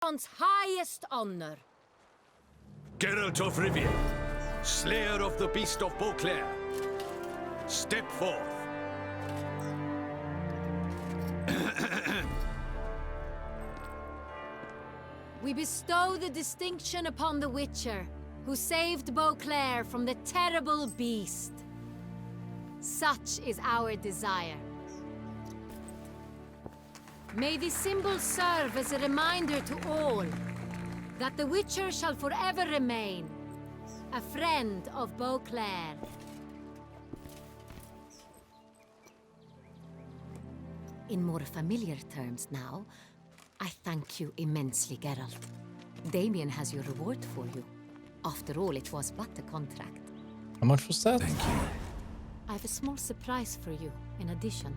Aragorn's highest honor. Geralt of Rivia, slayer of the beast of Beauclair, step forth. We bestow the distinction upon the Witcher, who saved Beauclair from the terrible beast. Such is our desire. May the symbol serve as a reminder to all that the Witcher shall forever remain a friend of Beauclair. In more familiar terms now, I thank you immensely, Geralt. Damien has your reward for you. After all, it was but a contract. How much was that? Thank you. I have a small surprise for you, in addition.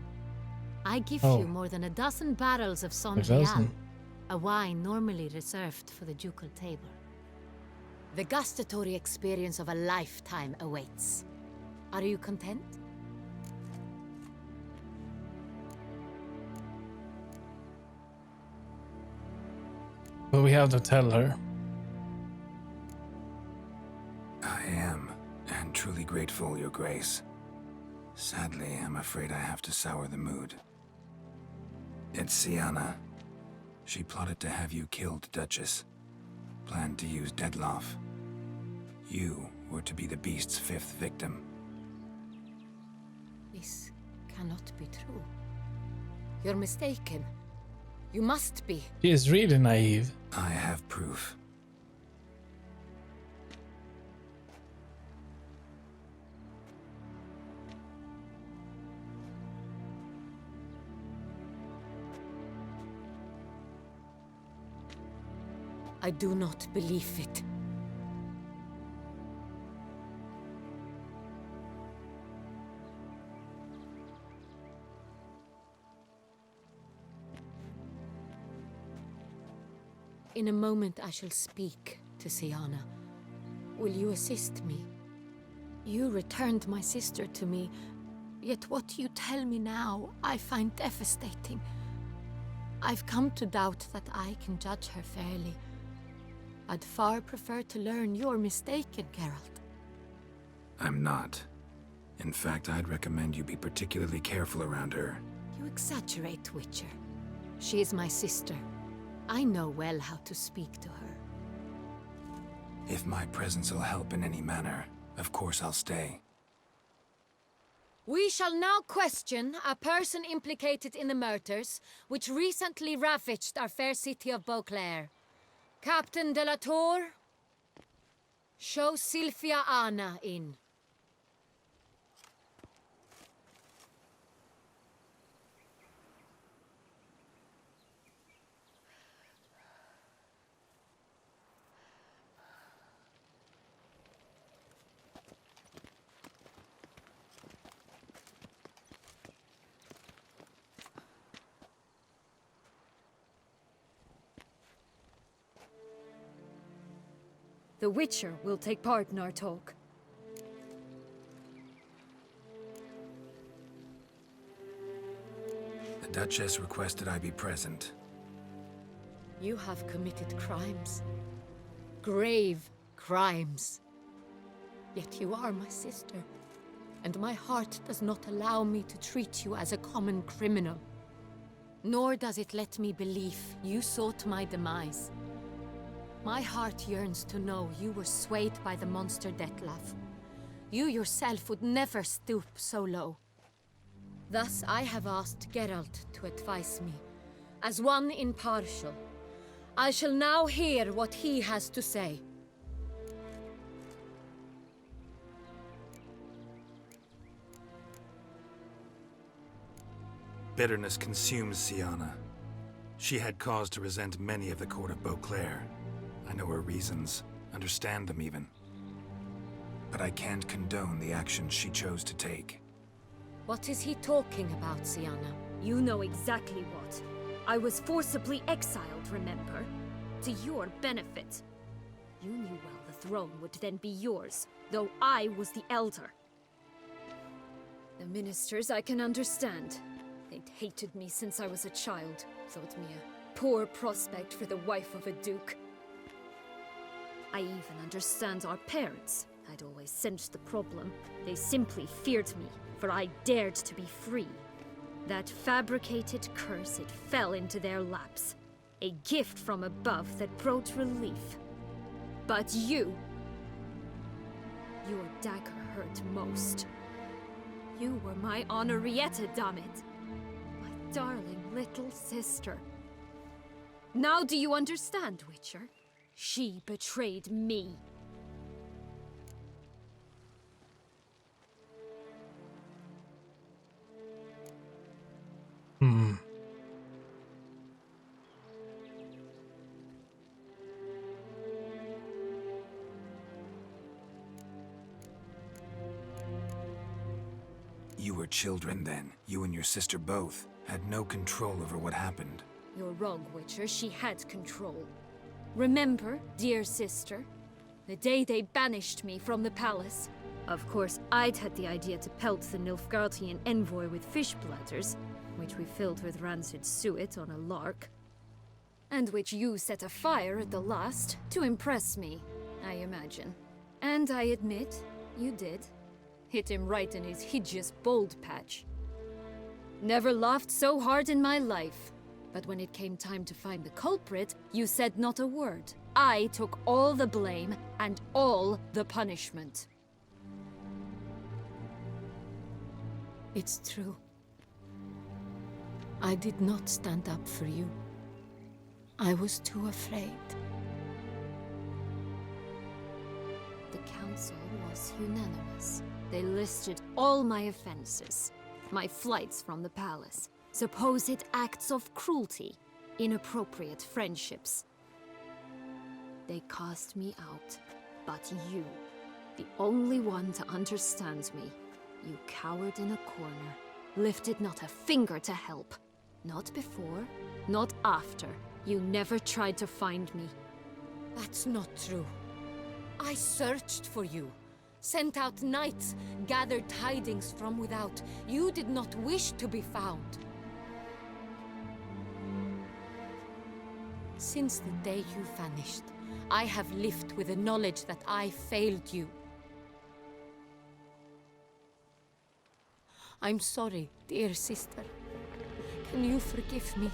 I give Oh. you more than a dozen barrels of A Sonrial, dozen? a wine normally reserved for the ducal table. The gustatory experience of a lifetime awaits. Are you content? But we have to tell her. I am, and truly grateful, Your Grace. Sadly, I'm afraid I have to sour the mood. It's Sienna. She plotted to have you killed, Duchess. Planned to use Deadloff. You were to be the beast's 5th victim. This cannot be true. You're mistaken. You must be. She is really naive. I have proof. I do not believe it. In a moment I shall speak to Sienna. Will you assist me? You returned my sister to me, yet what you tell me now I find devastating. I've come to doubt that I can judge her fairly. I'd far prefer to learn you're mistaken, Geralt. I'm not. In fact, I'd recommend you be particularly careful around her. You exaggerate, Witcher. She is my sister. I know well how to speak to her. If my presence will help in any manner, of course I'll stay. We shall now question a person implicated in the murders which recently ravaged our fair city of Beauclair. Captain de la Tour, show Sylvia Anna in. The Witcher will take part in our talk. The Duchess requested I be present. You have committed crimes. Grave crimes. Yet you are my sister, and my heart does not allow me to treat you as a common criminal. Nor does it let me believe you sought my demise. My heart yearns to know you were swayed by the monster Dettlaff. You yourself would never stoop so low. Thus I have asked Geralt to advise me, as one impartial. I shall now hear what he has to say. Bitterness consumes Sienna. She had cause to resent many of the court of Beauclair. I know her reasons, understand them even. But I can't condone the actions she chose to take. What is he talking about, Sienna? You know exactly what. I was forcibly exiled, remember? To your benefit. You knew well the throne would then be yours, though I was the elder. The ministers I can understand. They'd hated me since I was a child, thought Mia. poor prospect for the wife of a duke. I even understand our parents. I'd always sensed the problem. They simply feared me, for I dared to be free. That fabricated curse, it fell into their laps. A gift from above that brought relief. But you... Your dagger hurt most. You were my Henrietta, damn it. My darling little sister. Now do you understand, Witcher? She betrayed me. You were children then. You and your sister both had no control over what happened. You're wrong, Witcher. She had control. Remember, dear sister, the day they banished me from the palace? Of course, I'd had the idea to pelt the Nilfgaardian envoy with fish bladders, which we filled with rancid suet on a lark. And which you set afire at the last, to impress me, I imagine. And I admit, you did. Hit him right in his hideous bald patch. Never laughed so hard in my life. But when it came time to find the culprit, you said not a word. I took all the blame and all the punishment. It's true. I did not stand up for you. I was too afraid. The council was unanimous. They listed all my offenses. My flights from the palace, supposed acts of cruelty, inappropriate friendships. They cast me out, but you, the only one to understand me, you cowered in a corner, lifted not a finger to help. Not before, not after. You never tried to find me. That's not true. I searched for you. Sent out knights, gathered tidings from without. You did not wish to be found. Since the day you vanished, I have lived with the knowledge that I failed you. I'm sorry, dear sister. Can you forgive me?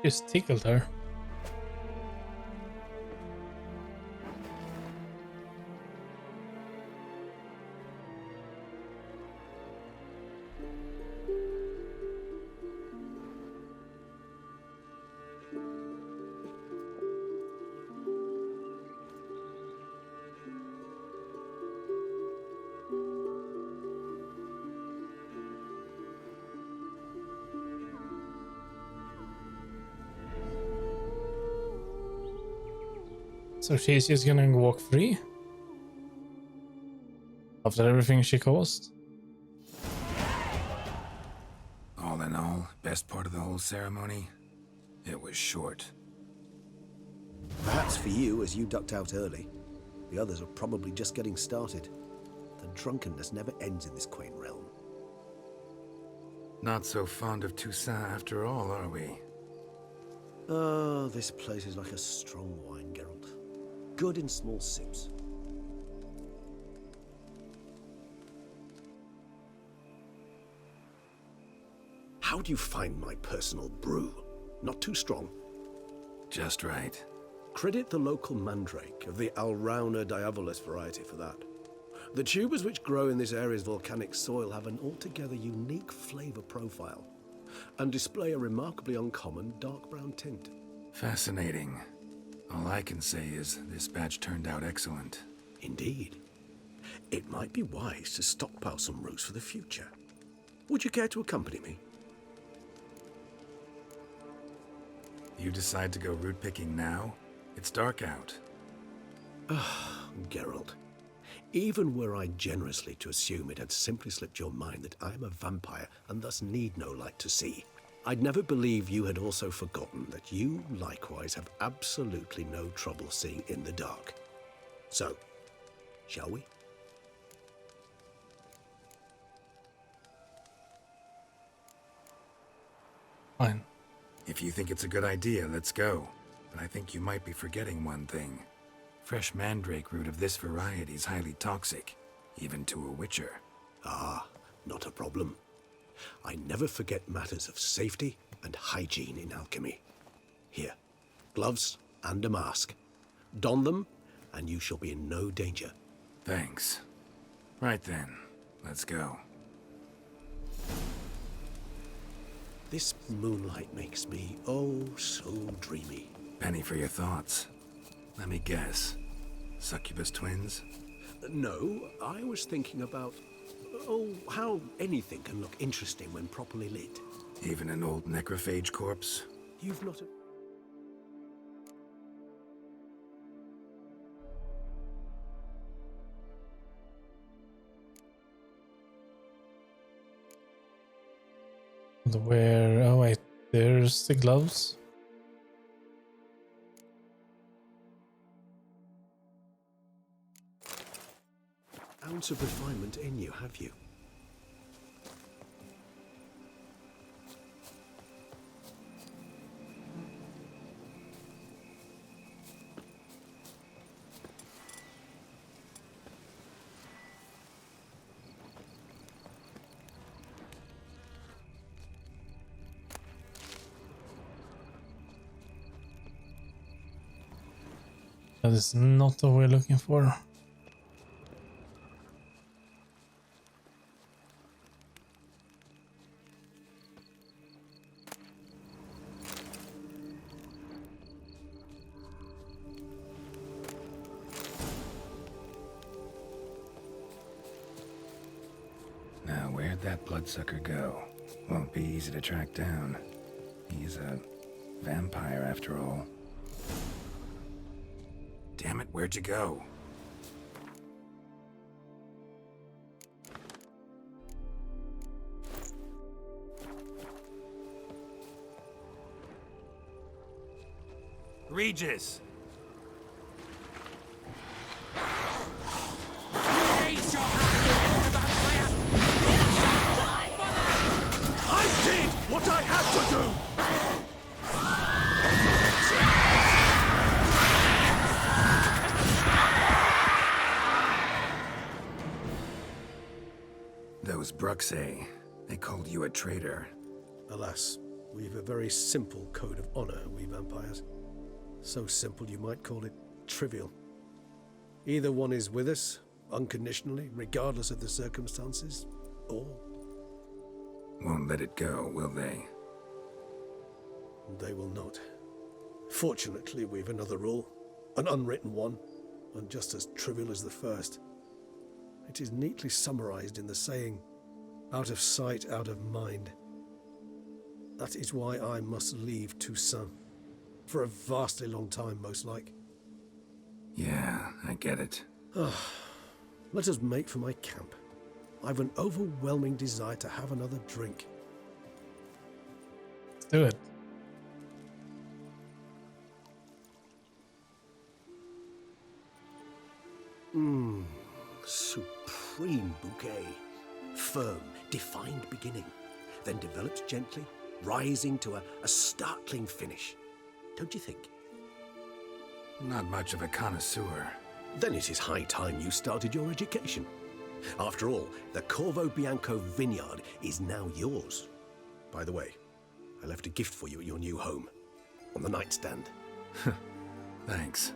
Just tickled her. So she's just gonna walk free? After everything she caused? All in all, best part of the whole ceremony? It was short. Perhaps for you, as you ducked out early. The others are probably just getting started. The drunkenness never ends in this quaint realm. Not so fond of Toussaint after all, are we? Oh, this place is like a strong wine, Geralt. Good in small sips. How do you find my personal brew? Not too strong? Just right. Credit the local mandrake of the Alrauna diavolus variety for that. The tubers which grow in this area's volcanic soil have an altogether unique flavor profile and display a remarkably uncommon dark brown tint. Fascinating. All I can say is this batch turned out excellent. Indeed. It might be wise to stockpile some roots for the future. Would you care to accompany me? You decide to go root picking now? It's dark out. Geralt, even were I generously to assume it had simply slipped your mind that I am a vampire and thus need no light to see, I'd never believe you had also forgotten that you likewise have absolutely no trouble seeing in the dark. So, shall we? Fine. If you think it's a good idea, let's go. But I think you might be forgetting one thing. Fresh mandrake root of this variety is highly toxic, even to a witcher. Ah, not a problem. I never forget matters of safety and hygiene in alchemy. Here, gloves and a mask. Don them, and you shall be in no danger. Thanks. Right then, let's go. This moonlight makes me, oh, so dreamy. Penny for your thoughts. Let me guess. Succubus twins? No, I was thinking about, oh, how anything can look interesting when properly lit. Even an old necrophage corpse? You've not... Where? Oh wait, there's the gloves. Ounce of refinement in you, have you? That is not what we're looking for. Now, where'd that bloodsucker go? Won't be easy to track down. He's a vampire after all. Damn it, where'd you go? Regis! I did what I had to do! Those Bruxay, they called you a traitor. Alas, we've a very simple code of honor, we vampires. So simple you might call it trivial. Either one is with us, unconditionally, regardless of the circumstances, or... Won't let it go, will they? they will not. Fortunately, we've another rule, an unwritten one, and just as trivial as the first. It is neatly summarized in the saying, out of sight, out of mind. That is why I must leave Toussaint. For a vastly long time, most like. Yeah, I get it. Let us make for my camp. I've an overwhelming desire to have another drink. Let's do it. Supreme bouquet. Firm, defined beginning. Then develops gently, rising to a startling finish. Don't you think? Not much of a connoisseur. Then it is high time you started your education. After all, the Corvo Bianco vineyard is now yours. By the way, I left a gift for you at your new home. On the nightstand. Thanks.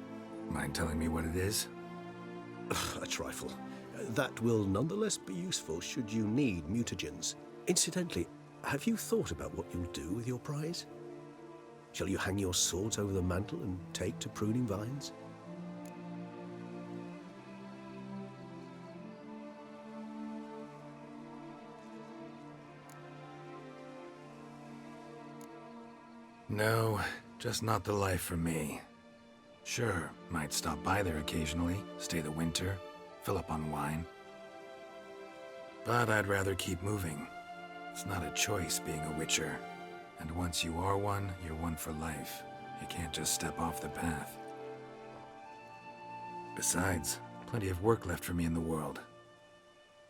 Mind telling me what it is? A trifle. That will nonetheless be useful should you need mutagens. Incidentally, have you thought about what you'll do with your prize? Shall you hang your swords over the mantle and take to pruning vines? No, just not the life for me. Sure, might stop by there occasionally, stay the winter, fill up on wine. But I'd rather keep moving. It's not a choice being a witcher. And once you are one, you're one for life. You can't just step off the path. Besides, plenty of work left for me in the world.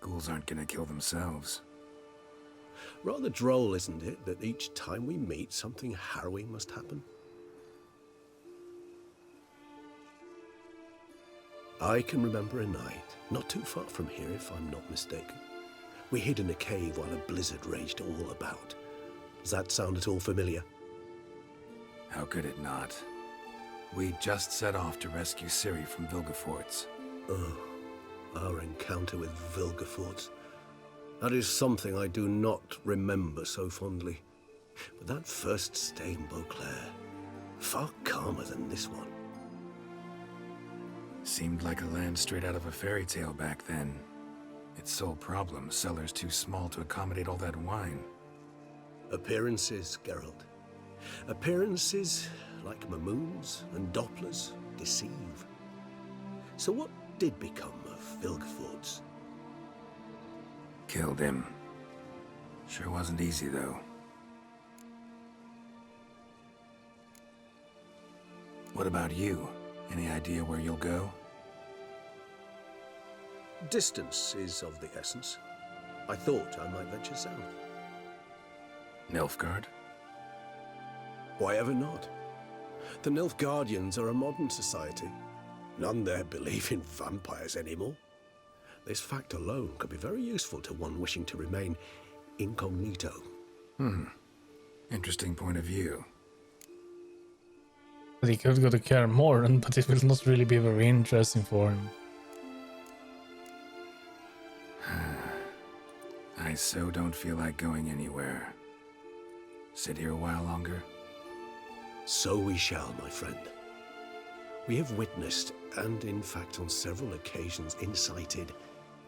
Ghouls aren't gonna kill themselves. Rather droll, isn't it, that each time we meet, something harrowing must happen? I can remember a night, not too far from here if I'm not mistaken. We hid in a cave while a blizzard raged all about. Does that sound at all familiar? How could it not? We just set off to rescue Ciri from Vilgefortz. Oh, our encounter with Vilgefortz. That is something I do not remember so fondly. But that first stay in Beauclair, far calmer than this one. Seemed like a land straight out of a fairy tale back then. Its sole problem, cellars too small to accommodate all that wine. Appearances, Geralt. Appearances, like Mamoons and Dopplers, deceive. So what did become of Vilgefortz? Killed him. Sure wasn't easy, though. What about you? Any idea where you'll go? Distance is of the essence. I thought I might venture south. Nilfgaard? Why ever not? The Nilfgaardians are a modern society. None there believe in vampires anymore. This fact alone could be very useful to one wishing to remain incognito. Interesting point of view. But he could go to Kaer Morhen, but it will not really be very interesting for him. I so don't feel like going anywhere. Sit here a while longer? So we shall, my friend. We have witnessed, and in fact on several occasions incited,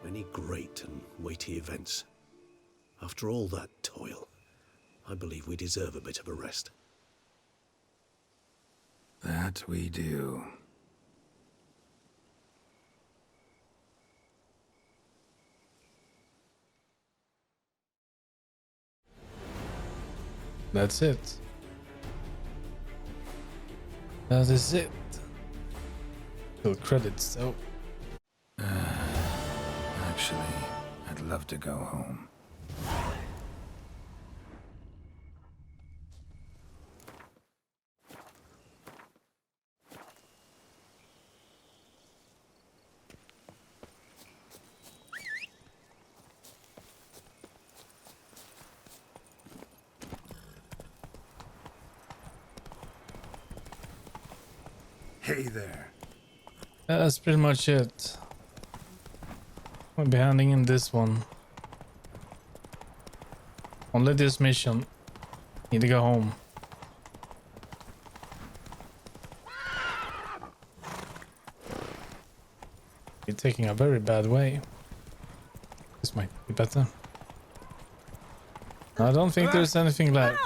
many great and weighty events. After all that toil, I believe we deserve a bit of a rest. That we do. That's it. That is it. Still credits though. Actually, I'd love to go home. Hey there. That's pretty much it. I'll be handing in this one. Only this mission. Need to go home. You're taking a very bad way. This might be better. I don't think there's anything left.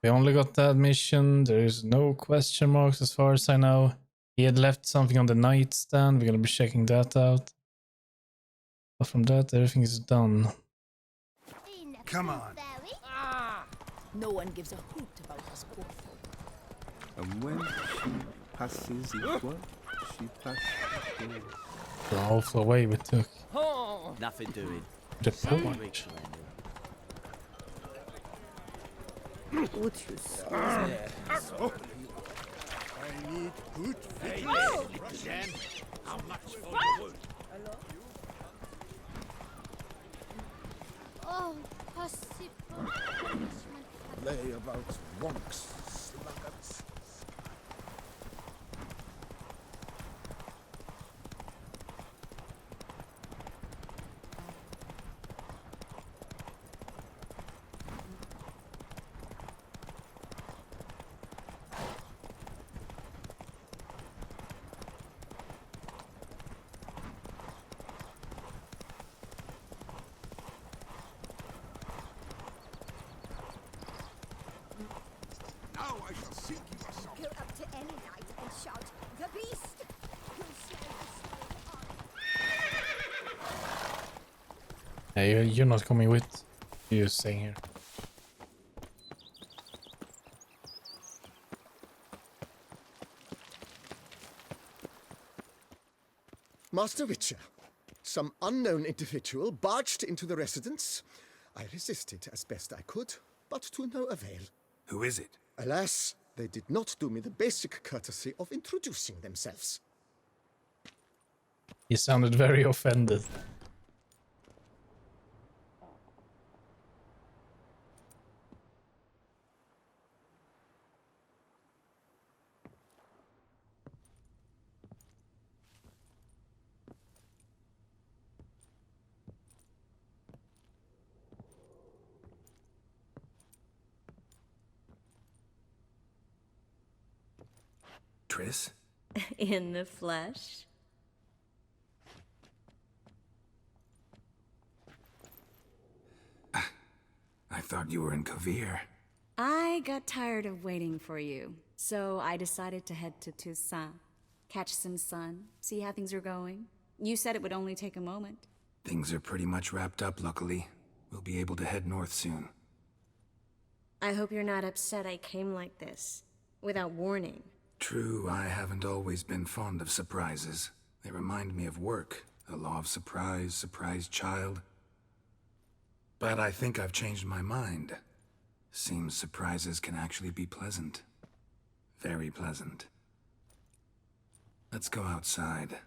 We only got that mission. There is no question marks as far as I know. He had left something on the nightstand. We're gonna be checking that out. But from that, everything is done. Come on. No one gives a hoot about us poor folk. And when she passes equal, she passes equal. The awful way we took Nothing doing. the point. Would you I need good How much for the wood? Oh, possible punishment. play about wonks, sluggards. Now I shall seek you a song. Go up to any knight and shout, "The beast!" Who'll slay the soul of Hey, you're not coming with. You're staying here. Master Witcher, some unknown individual barged into the residence, I resisted as best I could, but to no avail. Who is it? Alas, they did not do me the basic courtesy of introducing themselves. He sounded very offended. Triss? In the flesh? I thought you were in Kovir. I got tired of waiting for you, so I decided to head to Toussaint. Catch some sun, see how things are going. You said it would only take a moment. Things are pretty much wrapped up, luckily. We'll be able to head north soon. I hope you're not upset I came like this, without warning. True, I haven't always been fond of surprises. They remind me of work, the law of surprise, surprise child. But I think I've changed my mind. Seems surprises can actually be pleasant. Very pleasant. Let's go outside.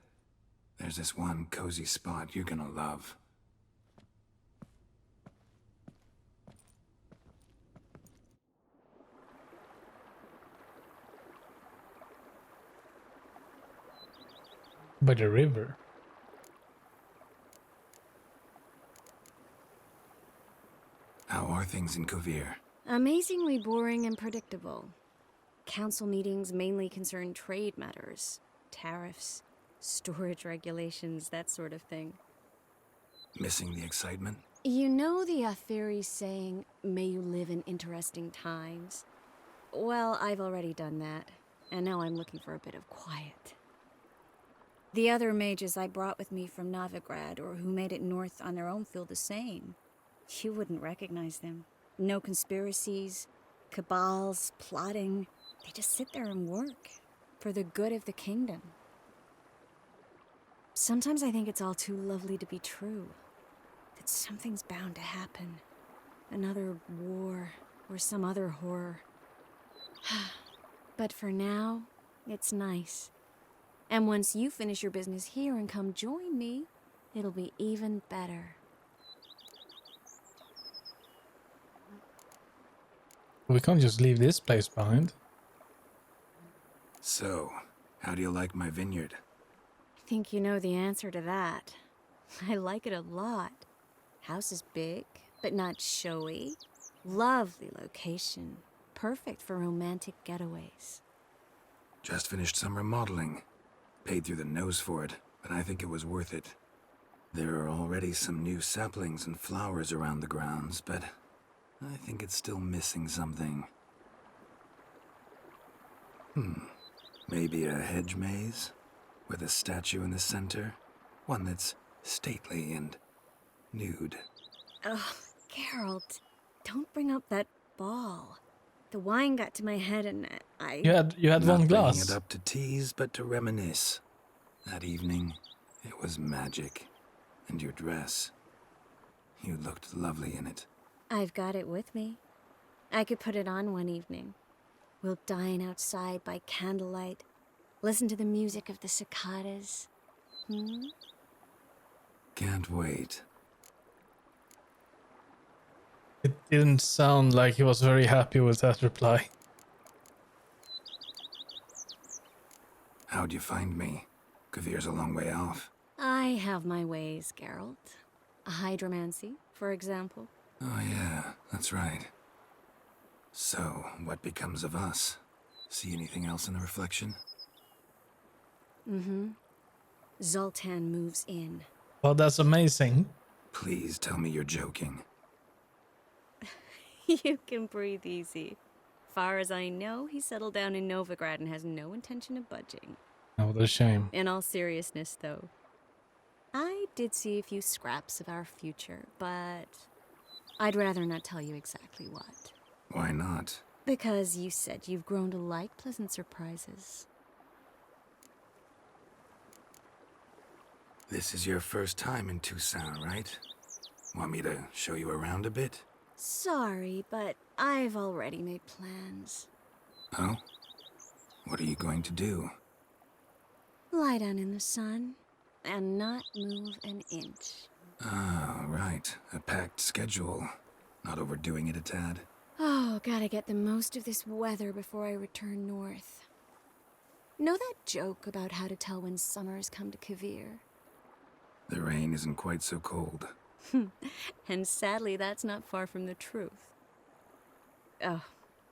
There's this one cozy spot you're gonna love. By the river. How are things in Kovir? Amazingly boring and predictable. Council meetings mainly concern trade matters, tariffs, storage regulations, that sort of thing. Missing the excitement? You know the Atheri saying, may you live in interesting times? Well, I've already done that, and now I'm looking for a bit of quiet. The other mages I brought with me from Novigrad or who made it north on their own feel the same. You wouldn't recognize them. No conspiracies, cabals, plotting. They just sit there and work for the good of the kingdom. Sometimes I think it's all too lovely to be true. That something's bound to happen. Another war or some other horror. But for now, it's nice. And once you finish your business here and come join me, it'll be even better. We can't just leave this place behind. So, how do you like my vineyard? I think you know the answer to that. I like it a lot. House is big, but not showy. Lovely location. Perfect for romantic getaways. Just finished some remodeling. Paid through the nose for it, but I think it was worth it. There are already some new saplings and flowers around the grounds, but I think it's still missing something. Maybe a hedge maze? With a statue in the center? One that's stately and nude. Oh, Geralt, don't bring up that ball. The wine got to my head and I... You had Not one bringing glass. it up to tease, but to reminisce. That evening, it was magic. And your dress. You looked lovely in it. I've got it with me. I could put it on one evening. We'll dine outside by candlelight, listen to the music of the cicadas. Can't wait. It didn't sound like he was very happy with that reply. How'd you find me? Kavir's a long way off. I have my ways, Geralt. Hydromancy, for example. Oh yeah, that's right. So, what becomes of us? See anything else in the reflection? Zoltan moves in. Well, that's amazing. Please tell me you're joking. You can breathe easy. Far as I know, he settled down in Novigrad and has no intention of budging. Oh, what a shame. In all seriousness, though, I did see a few scraps of our future, but I'd rather not tell you exactly what. Why not? Because you said you've grown to like pleasant surprises. This is your first time in Toussaint, right? Want me to show you around a bit? Sorry, but I've already made plans. Oh? What are you going to do? Lie down in the sun and not move an inch. Ah, right. A packed schedule. Not overdoing it a tad. Oh, gotta get the most of this weather before I return north. Know that joke about how to tell when summer's come to Kavir? The rain isn't quite so cold. And sadly, that's not far from the truth. Oh,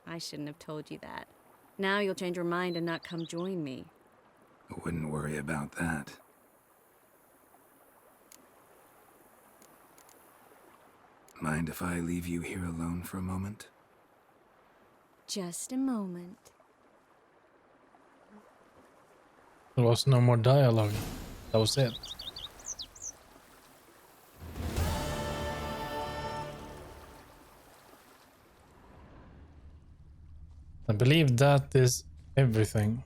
I shouldn't have told you that. Now you'll change your mind and not come join me. I wouldn't worry about that. Mind if I leave you here alone for a moment? Just a moment. There was no more dialogue. That was it. I believe that is everything.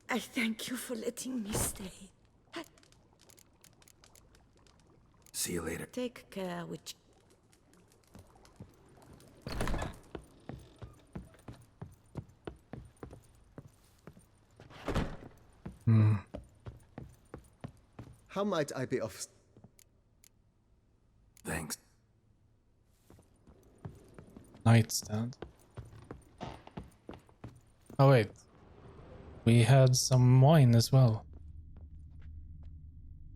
I thank you for letting me stay. See you later. Take care, witch. How might I be of... Thanks. Nightstand. Oh wait. We had some wine as well.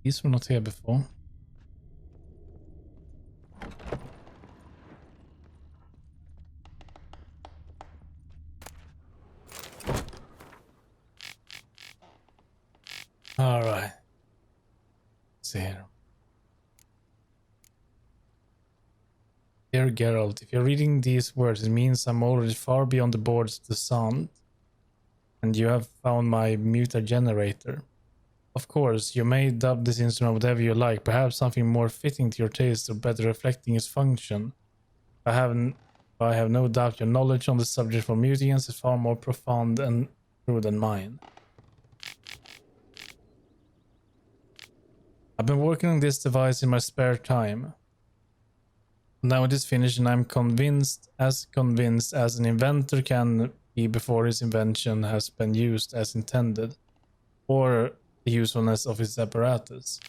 These were not here before. Alright. See here. Dear Geralt, if you're reading these words, it means I'm already far beyond the borders of the sound, and you have found my muta generator. Of course, you may dub this instrument whatever you like, perhaps something more fitting to your taste or better reflecting its function. I have no doubt your knowledge on the subject for mutagens is far more profound and true than mine. I've been working on this device in my spare time. Now it is finished and I'm convinced as an inventor can be before his invention has been used as intended, or the usefulness of its apparatus.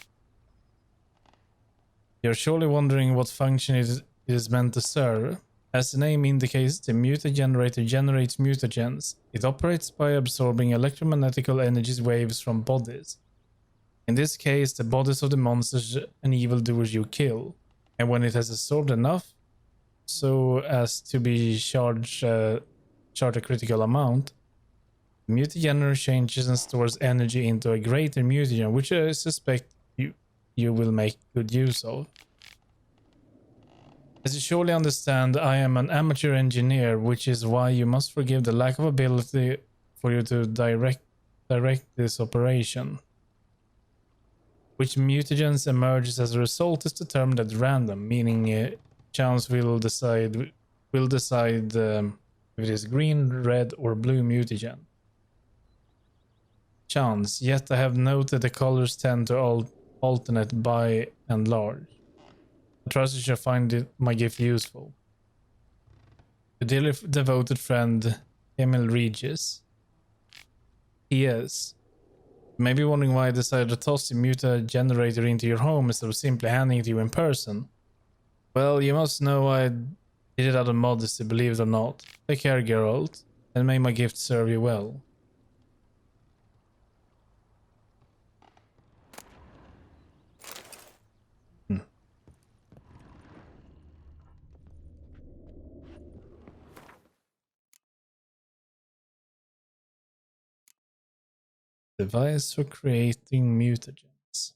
You're surely wondering what function it is meant to serve. As the name indicates, the muta generator generates mutagens. It operates by absorbing electromagnetical energy waves from bodies. In this case, the bodies of the monsters and evildoers you kill. And when it has absorbed enough, so as to be charged a critical amount, the mutagen changes and stores energy into a greater mutagen, which I suspect you will make good use of. As you surely understand, I am an amateur engineer, which is why you must forgive the lack of ability for you to direct this operation. Which mutagens emerges as a result is determined at random, meaning chance will decide if it is green, red, or blue mutagen. Chance, yet I have noted the colors tend to alternate by and large. I trust you shall find my gift useful. Your dearly devoted friend, Emil Regis. P.S. You may be wondering why I decided to toss the muta generator into your home instead of simply handing it to you in person. Well, you must know I did it out of modesty, believe it or not. Take care, Geralt, and may my gift serve you well. Device for creating mutagens.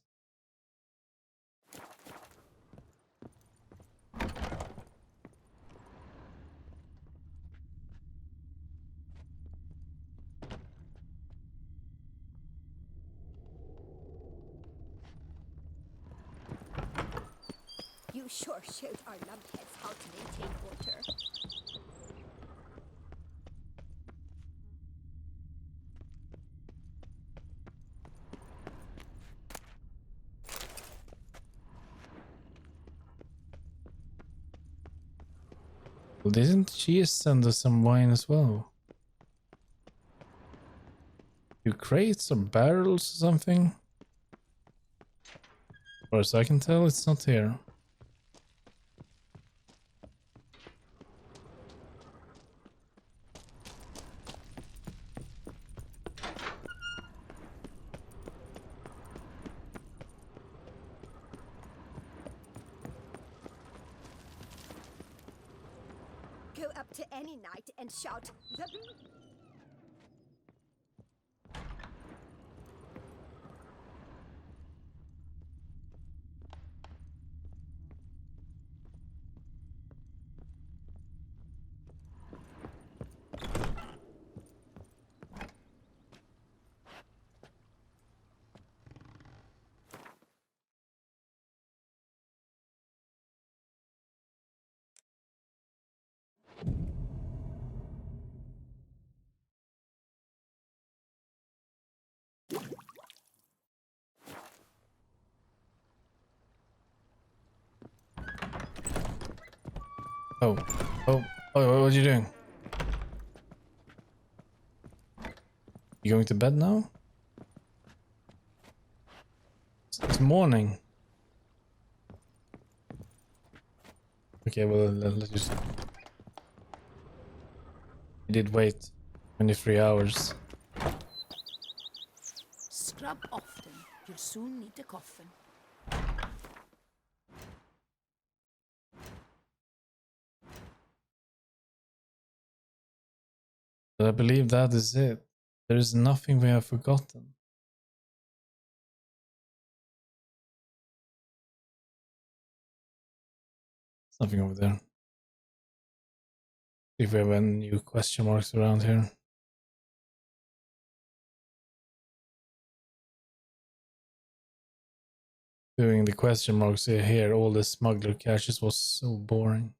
You sure showed our lumpheads how to maintain order. Well, didn't she send us some wine as well? Two crates or barrels or something? As far as I can tell, it's not here. Go up to any knight and shout, "The beast!" Oh, what are you doing? You going to bed now? It's morning. Okay, well, let's just... We did wait 23 hours. Scrub often. You'll soon need a coffin. But I believe that is it. There is nothing we have forgotten. Something over there. If we have any new question marks around here. Doing the question marks here, all the smuggler caches was so boring.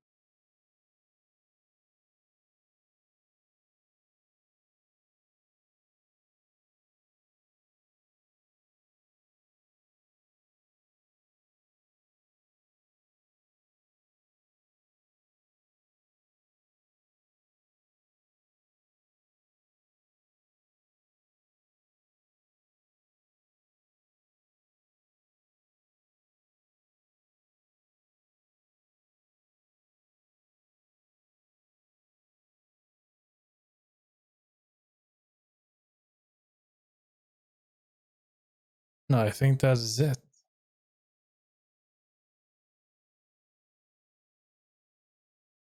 No, I think that is it.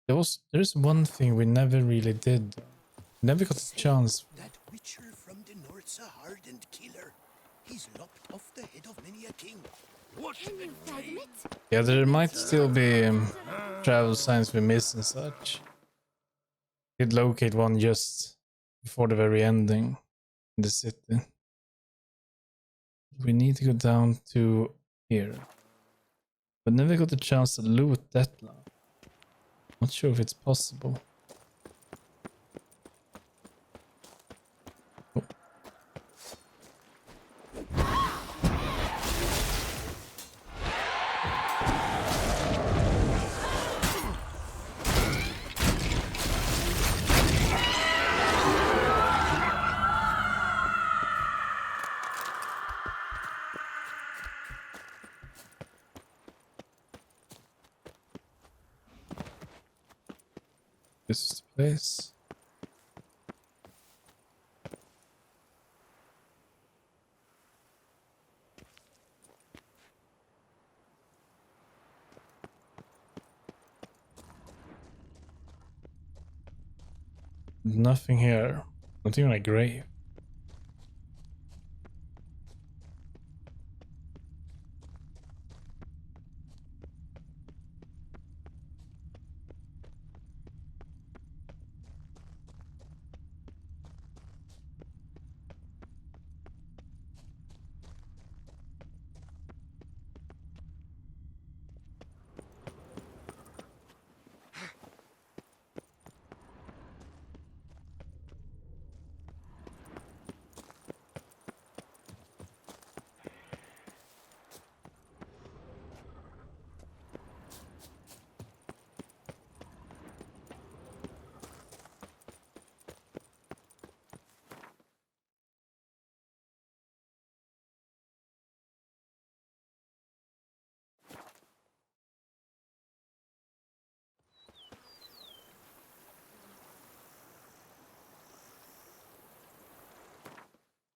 There's one thing we never really did. Never got a chance. That witcher from the north's a hardened killer. He's lopped off the head of many a king. What an way! Yeah, there might still be travel signs we miss and such. Did locate one just before the very ending in the city. We need to go down to here. But never got a chance to loot that now. Not sure if it's possible. Oh. This is the place. Nothing here. Not even a grave.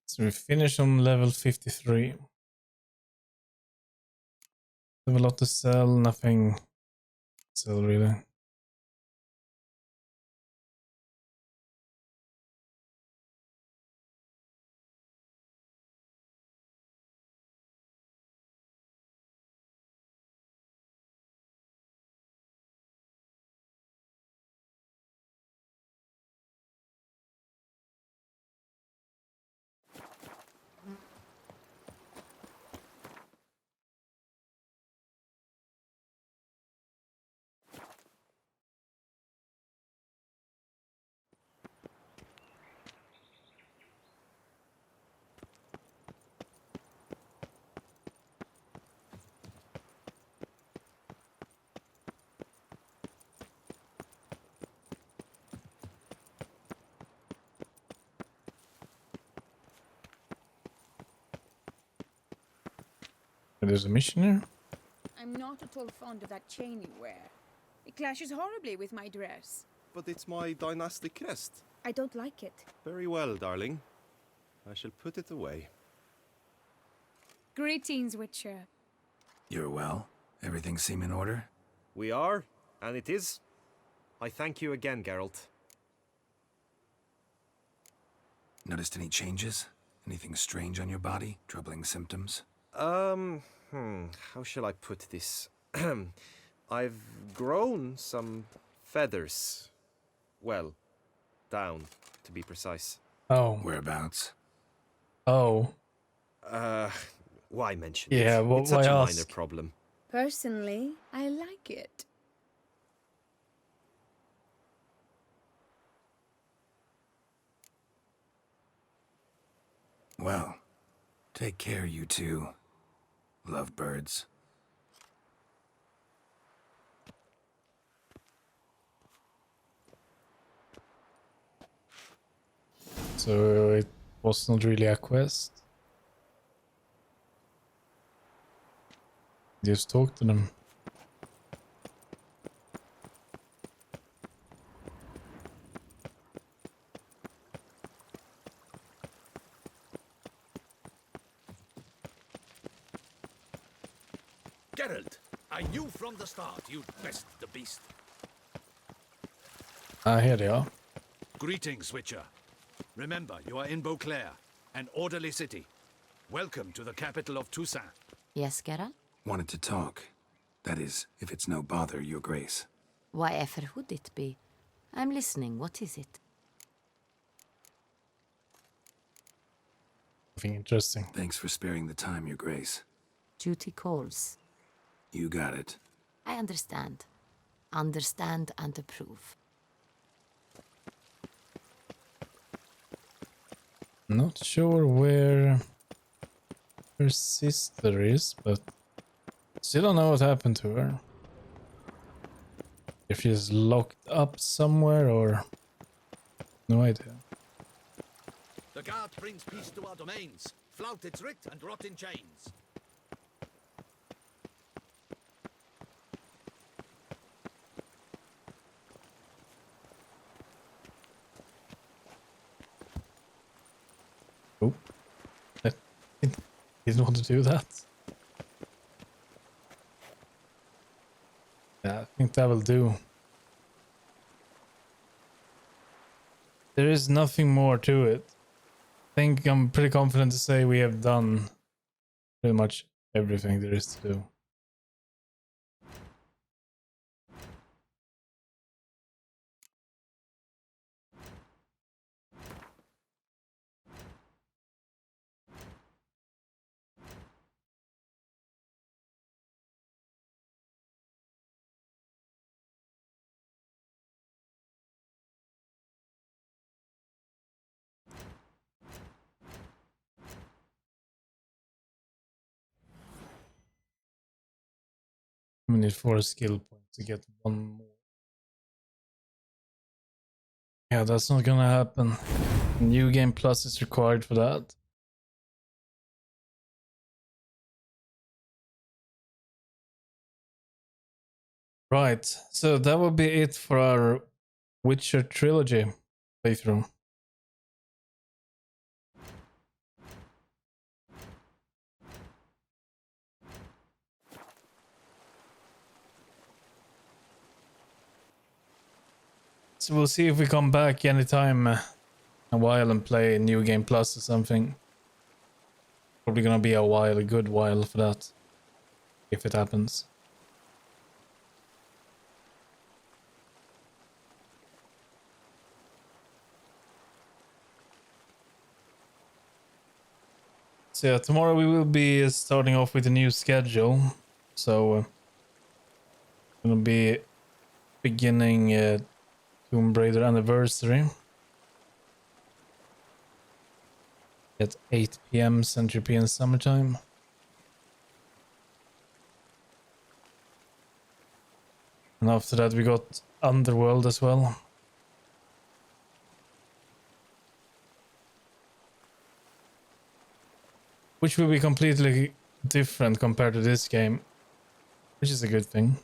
So we finish on level 53. Have a lot to sell, nothing to sell really. There's a mission here. I'm not at all fond of that chain you wear. It clashes horribly with my dress. But it's my dynastic crest. I don't like it. Very well, darling. I shall put it away. Greetings, Witcher. You're well? Everything seem in order? We are, and it is. I thank you again, Geralt. Noticed any changes? Anything strange on your body? Troubling symptoms? How shall I put this? I've grown some feathers. Well, down, to be precise. Oh. Whereabouts? Oh. Why mention yeah, it? Well, it's such why a ask? minor problem. Personally, I like it. Well, take care, you two. Lovebirds. So it was not really a quest. Just talk to them. Geralt, I knew from the start you'd best the beast. Here they are. Greetings, Witcher. Remember, you are in Beauclair, an orderly city. Welcome to the capital of Toussaint. Yes, Geralt? Wanted to talk. That is, if it's no bother, Your Grace. Why ever would it be? I'm listening. What is it? Nothing interesting. Thanks for sparing the time, Your Grace. Duty calls. You got it. I understand. Understand and approve. Not sure where her sister is, but still don't know what happened to her. If she's locked up somewhere or... no idea. The guard brings peace to our domains. Flout its writ and rot in chains. Oh. I didn't want to do that. Yeah, I think that will do. There is nothing more to it. I think I'm pretty confident to say we have done pretty much everything there is to do. We need 4 skill points to get 1 more. Yeah, that's not gonna happen. New Game Plus is required for that. Right, so that will be it for our Witcher trilogy playthrough. we'll see if we come back anytime a while and play New Game Plus or something. Probably gonna be a while, a good while for that, if it happens. So yeah, tomorrow we will be starting off with a new schedule. So gonna be beginning Tomb Raider Anniversary at 8 PM Central European Summertime. And after that we got Underworld as well. Which will be completely different compared to this game, which is a good thing.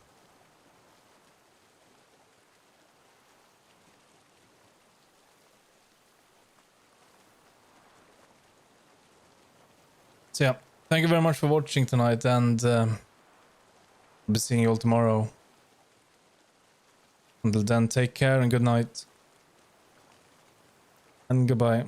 So yeah, thank you very much for watching tonight, and I'll be seeing you all tomorrow. Until then, take care and good night. And goodbye.